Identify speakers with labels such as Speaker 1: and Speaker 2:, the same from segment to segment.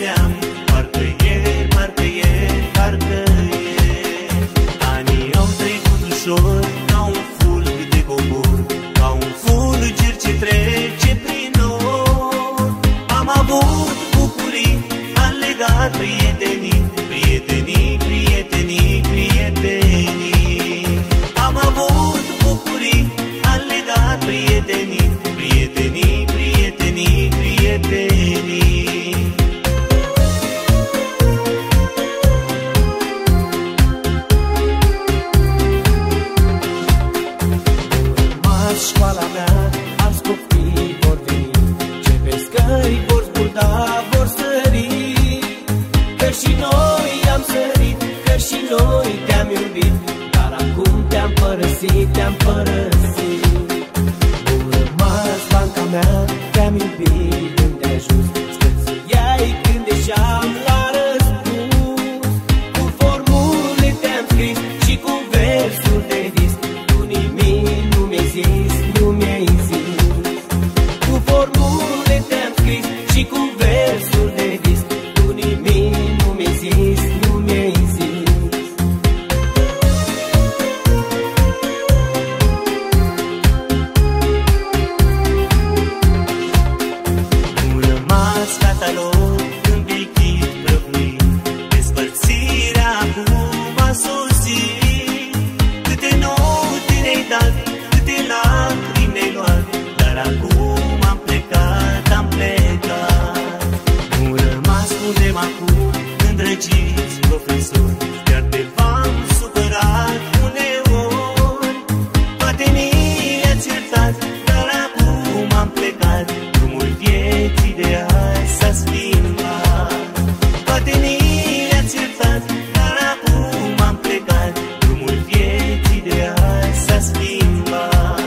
Speaker 1: gândeam, parcă ieri, parcă ieri, parcă ieri. Anii au trecut ușor, ca un fulg de cobor, ca un fulger ce trece prin nor. Am avut bucurii, am legat prietenii, prietenii, prietenii, prietenii. Am avut bucurii, am legat prietenii, prietenii, prietenii, prietenii. Urma școala mea, alți copii vor veni, ce pe scări vor zburda, vor sări. Că și noi am sărit, că și noi te-am iubit, dar acum te-am părăsit, te-am părăsit. Urma banca mea, te-am iubit unde ajuns, scățâiai când ieșeam la răspuns. Cu formule te-am scris și cu versuri de vis, tu nimic nu mi-ai zis, nu mi-ai zis. Cu formule te-am scris și cu versuri de vis, tu nimic nu mi-ai zis, nu mi-ai zis. Nu rămas fata lor când vechit prăbuit, despărțirea acum a sosit. Câte note ne-ai dat, câte lacrimi ne-ai luat, dar acum am plecat, am plecat. Nu rămas undem acum, îndrăgiți profesori, chiar te v-am supărat uneori. Poate mi-ați iertat, dar acum am plecat, drumul vieții de azi s-a schimbat. Poate mi-ați iertat, dar acum am plecat, drumul vieții de azi s-a schimbat.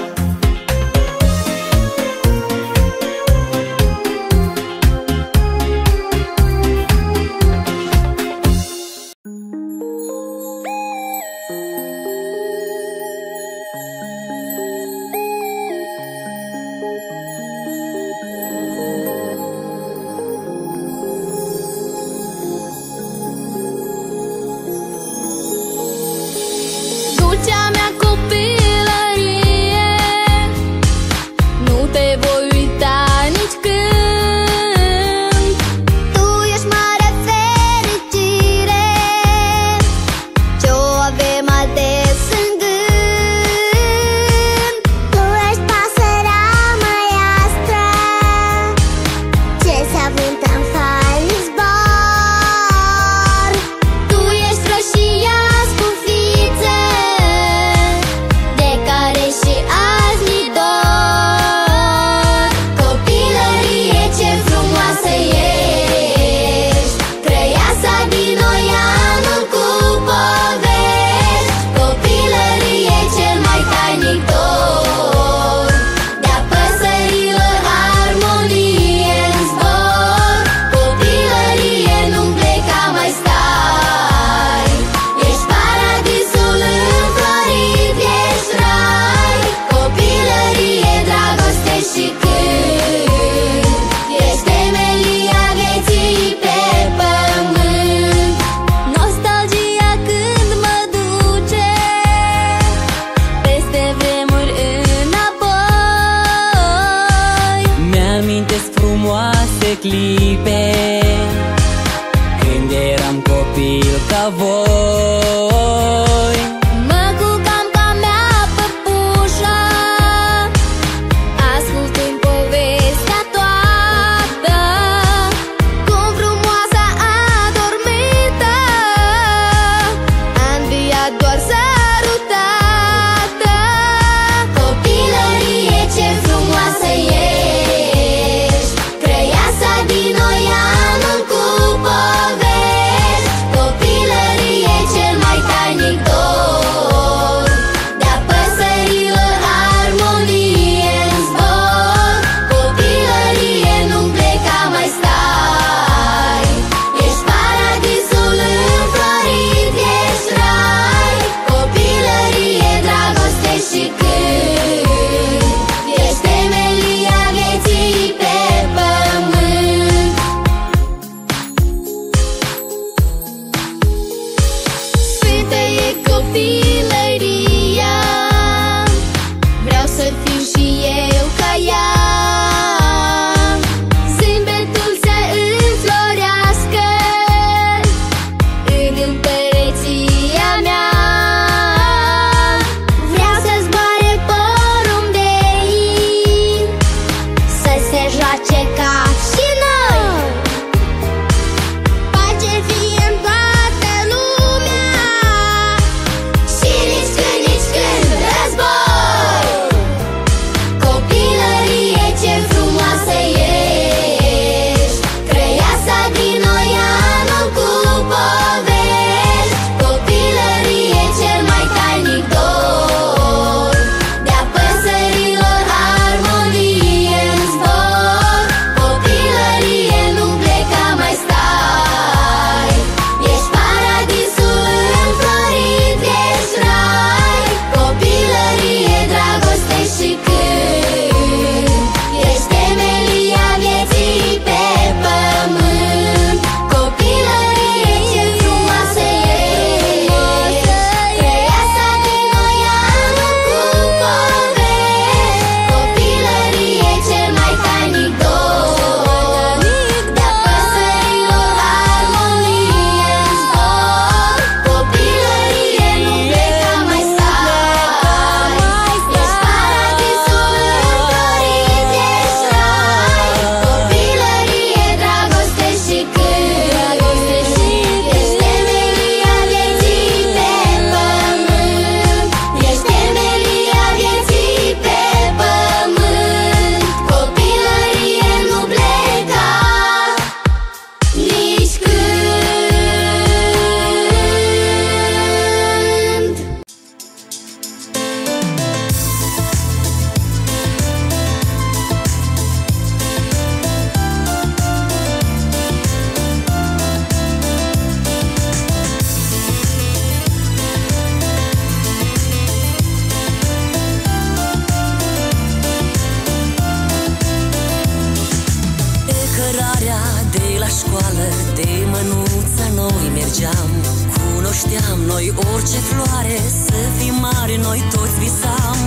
Speaker 2: mânuță noi mergeam, cunoșteam noi orice floare, să fim mari noi toți visam.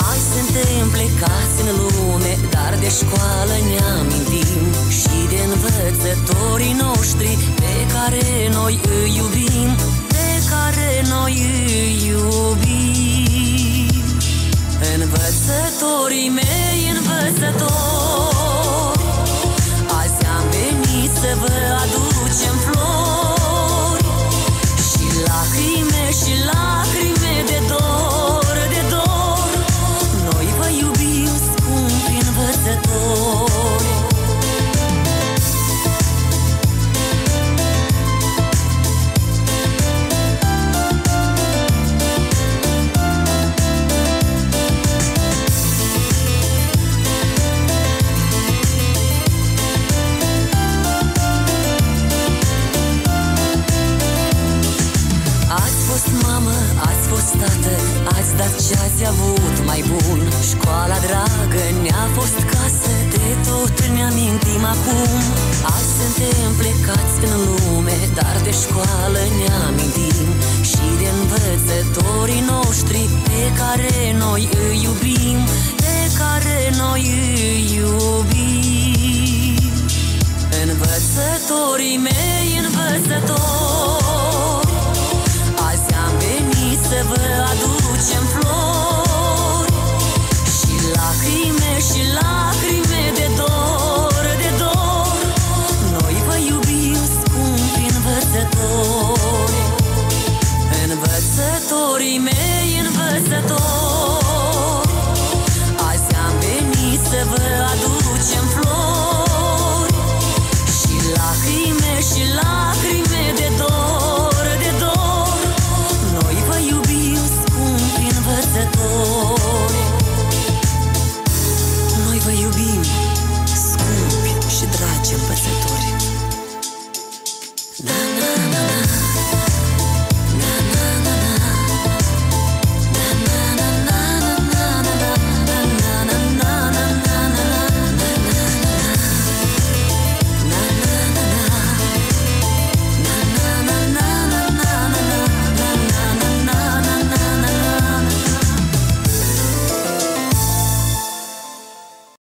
Speaker 2: Azi suntem plecați în lume, dar de școală ne amintim și de învățătorii noștri pe care noi îi iubim, pe care noi îi iubim. Învățătorii mei, învățători, azi am venit să vă aducem flori și lacrime și lacrime de dor, de dor. Noi vă iubim, scumpi învățători. Ați fost tată, ați dat ce ați avut mai bun. Școala dragă ne-a fost casă, de tot ne amintim acum. Azi suntem plecați în lume, dar de școală ne amintim și de învățătorii noștri pe care noi îi iubim, pe care noi îi iubim. Învățătorii mei,